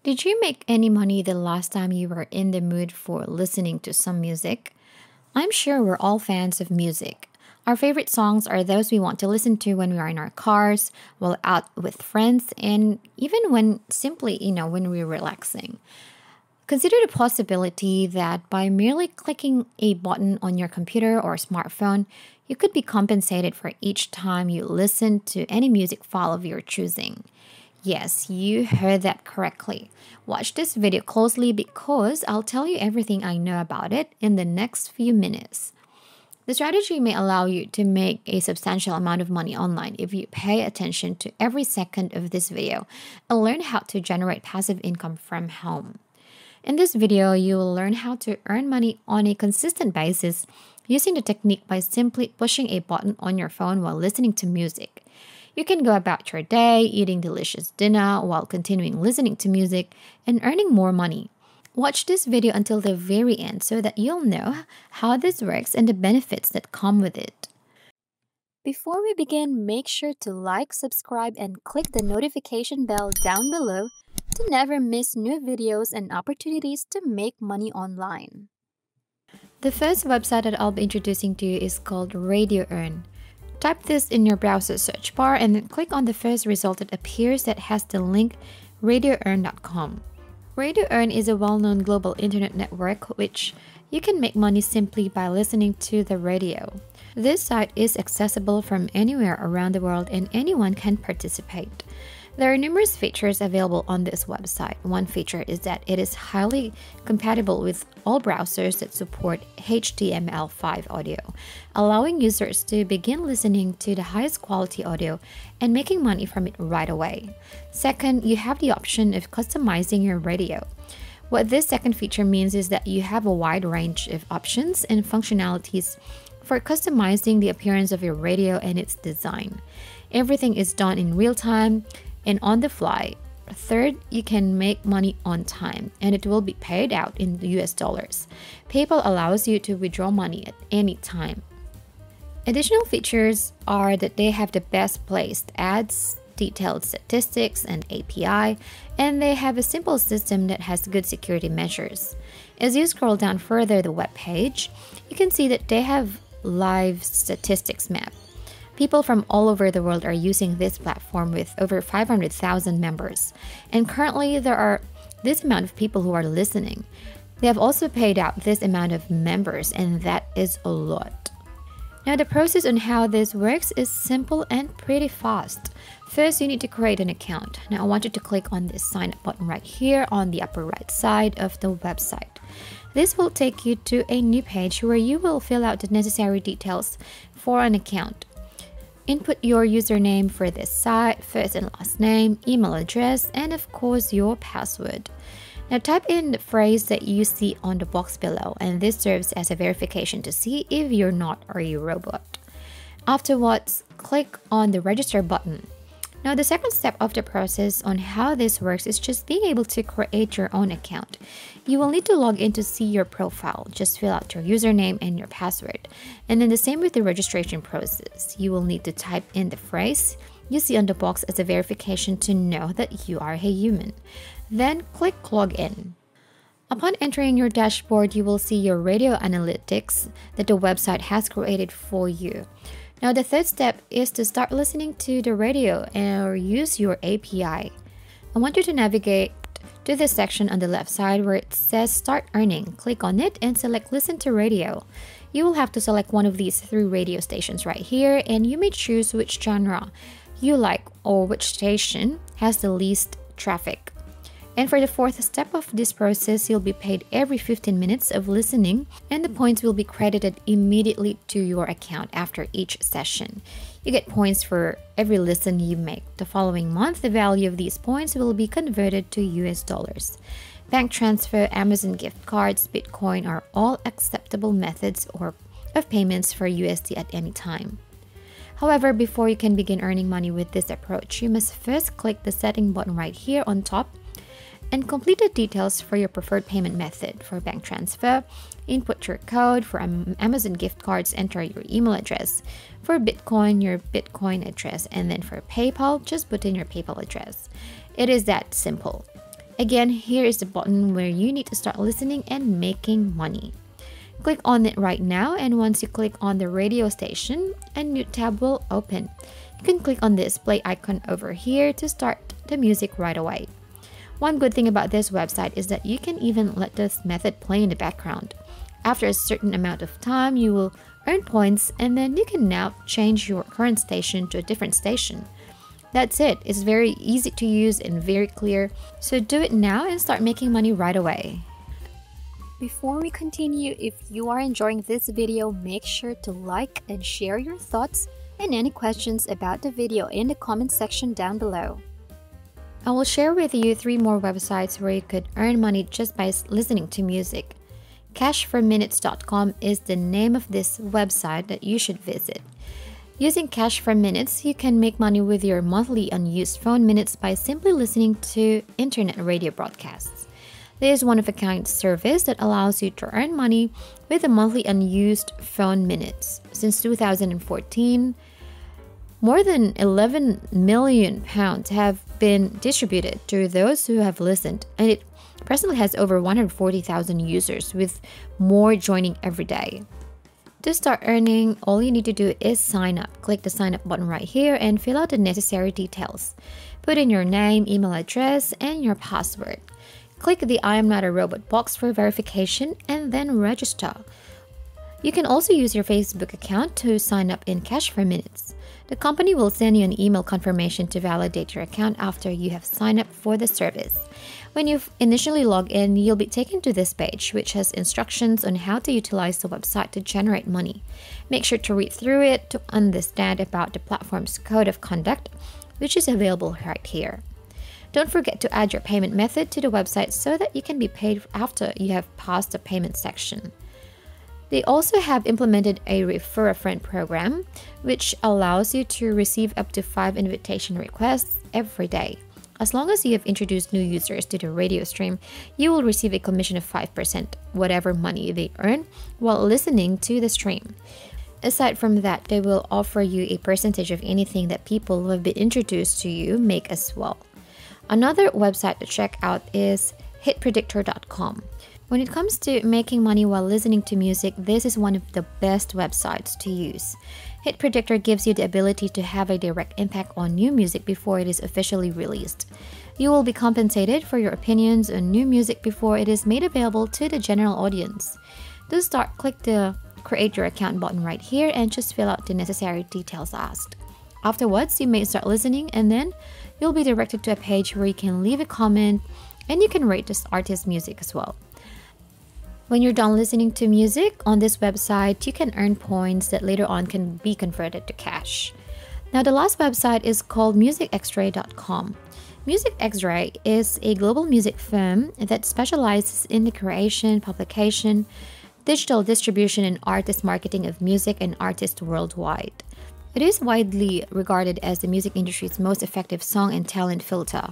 Did you make any money the last time you were in the mood for listening to some music? I'm sure we're all fans of music. Our favorite songs are those we want to listen to when we are in our cars, while out with friends, and even when simply, when we're relaxing. Consider the possibility that by merely clicking a button on your computer or smartphone, you could be compensated for each time you listen to any music file of your choosing. Yes, you heard that correctly. Watch this video closely because I'll tell you everything I know about it in the next few minutes. The strategy may allow you to make a substantial amount of money online if you pay attention to every second of this video and learn how to generate passive income from home. In this video, you will learn how to earn money on a consistent basis using the technique by simply pushing a button on your phone while listening to music. You can go about your day eating delicious dinner while continuing listening to music and earning more money. Watch this video until the very end so that you'll know how this works and the benefits that come with it. Before we begin, make sure to like, subscribe, and click the notification bell down below to never miss new videos and opportunities to make money online. The first website that I'll be introducing to you is called Radio Earn. Type this in your browser search bar and then click on the first result that appears that has the link radioearn.com. Radio Earn is a well-known global internet network which you can make money simply by listening to the radio. This site is accessible from anywhere around the world and anyone can participate. There are numerous features available on this website. One feature is that it is highly compatible with all browsers that support HTML5 audio, allowing users to begin listening to the highest quality audio and making money from it right away. Second, you have the option of customizing your radio. What this second feature means is that you have a wide range of options and functionalities for customizing the appearance of your radio and its design. Everything is done in real time and on the fly. Third, you can make money on time and it will be paid out in US dollars. PayPal allows you to withdraw money at any time. Additional features are that they have the best placed ads, detailed statistics and API, and they have a simple system that has good security measures. As you scroll down further the web page, you can see that they have live statistics map. People from all over the world are using this platform with over 500,000 members. And currently, there are this amount of people who are listening. They have also paid out this amount of members, and that is a lot. Now, the process on how this works is simple and pretty fast. First, you need to create an account. Now, I want you to click on this sign up button right here on the upper right side of the website. This will take you to a new page where you will fill out the necessary details for an account. Input your username for this site, first and last name, email address, and of course your password. Now type in the phrase that you see on the box below, and this serves as a verification to see if you're not a robot. Afterwards, click on the register button. Now the second step of the process on how this works is just being able to create your own account. You will need to log in to see your profile. Just fill out your username and your password. And then the same with the registration process. You will need to type in the phrase you see on the box as a verification to know that you are a human. Then click login. Upon entering your dashboard, you will see your radio analytics that the website has created for you. Now the third step is to start listening to the radio or use your API. I want you to navigate to the section on the left side where it says Start Earning. Click on it and select Listen to Radio. You will have to select one of these 3 radio stations right here, and you may choose which genre you like or which station has the least traffic. And for the fourth step of this process, you'll be paid every 15 minutes of listening, and the points will be credited immediately to your account after each session. You get points for every listen you make. The following month, the value of these points will be converted to US dollars. Bank transfer, Amazon gift cards, Bitcoin are all acceptable methods of payments for USD at any time. However, before you can begin earning money with this approach, you must first click the setting button right here on top and complete the details for your preferred payment method. For bank transfer, input your code. For Amazon gift cards, enter your email address. For Bitcoin, your Bitcoin address. And then for PayPal, just put in your PayPal address. It is that simple. Again, here is the button where you need to start listening and making money. Click on it right now, and once you click on the radio station, a new tab will open. You can click on this play icon over here to start the music right away. One good thing about this website is that you can even let this method play in the background. After a certain amount of time, you will earn points, and then you can now change your current station to a different station. That's it. It's very easy to use and very clear. So do it now and start making money right away. Before we continue, if you are enjoying this video, make sure to like and share your thoughts and any questions about the video in the comment section down below. I will share with you 3 more websites where you could earn money just by listening to music. Cash4minutes.com is the name of this website that you should visit. Using Cash for Minutes, you can make money with your monthly unused phone minutes by simply listening to internet radio broadcasts. This is one-of-a-kind service that allows you to earn money with the monthly unused phone minutes. Since 2014, more than £11 million have been distributed to those who have listened, and it presently has over 140,000 users, with more joining every day. To start earning, all you need to do is sign up. Click the sign up button right here and fill out the necessary details. Put in your name, email address, and your password. Click the I am not a robot box for verification and then register. You can also use your Facebook account to sign up in Cash for Minutes. The company will send you an email confirmation to validate your account after you have signed up for the service. When you initially log in, you'll be taken to this page, which has instructions on how to utilize the website to generate money. Make sure to read through it to understand about the platform's code of conduct, which is available right here. Don't forget to add your payment method to the website so that you can be paid after you have passed the payment section. They also have implemented a Refer a Friend program, which allows you to receive up to 5 invitation requests every day. As long as you have introduced new users to the radio stream, you will receive a commission of 5%, whatever money they earn while listening to the stream. Aside from that, they will offer you a percentage of anything that people who have been introduced to you make as well. Another website to check out is hitpredictor.com. When it comes to making money while listening to music, this is one of the best websites to use. Hit Predictor gives you the ability to have a direct impact on new music before it is officially released. You will be compensated for your opinions on new music before it is made available to the general audience. To start, click the Create Your Account button right here and just fill out the necessary details asked. Afterwards, you may start listening, and then you'll be directed to a page where you can leave a comment and you can rate this artist's music as well. When you're done listening to music on this website, you can earn points that later on can be converted to cash. Now, the last website is called musicxray.com. MusicXray is a global music firm that specializes in the creation, publication, digital distribution, and artist marketing of music and artists worldwide. It is widely regarded as the music industry's most effective song and talent filter.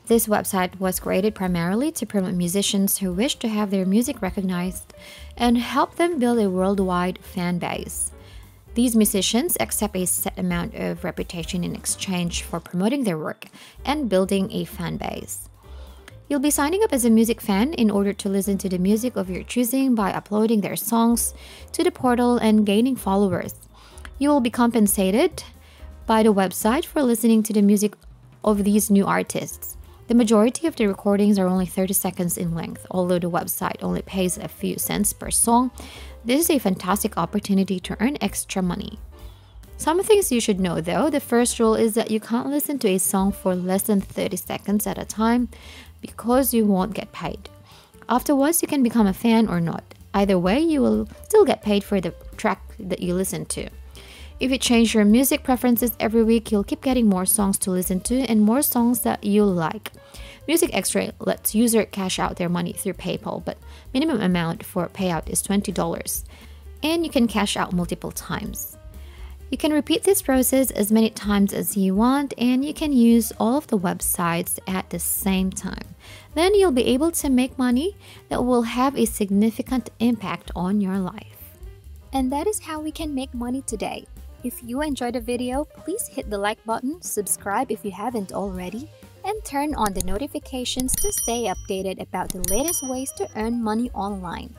This website was created primarily to promote musicians who wish to have their music recognized and help them build a worldwide fan base. These musicians accept a set amount of reputation in exchange for promoting their work and building a fan base. You'll be signing up as a music fan in order to listen to the music of your choosing by uploading their songs to the portal and gaining followers. You will be compensated by the website for listening to the music of these new artists. The majority of the recordings are only 30 seconds in length, although the website only pays a few cents per song. This is a fantastic opportunity to earn extra money. Some things you should know though. The first rule is that you can't listen to a song for less than 30 seconds at a time because you won't get paid. Afterwards, you can become a fan or not. Either way, you will still get paid for the track that you listen to. If you change your music preferences every week, you'll keep getting more songs to listen to and more songs that you like. MusicXray lets users cash out their money through PayPal, but minimum amount for payout is $20, and you can cash out multiple times. You can repeat this process as many times as you want, and you can use all of the websites at the same time. Then you'll be able to make money that will have a significant impact on your life. And that is how we can make money today. If you enjoyed the video, please hit the like button, subscribe if you haven't already, and turn on the notifications to stay updated about the latest ways to earn money online.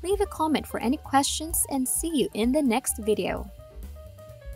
Leave a comment for any questions and see you in the next video.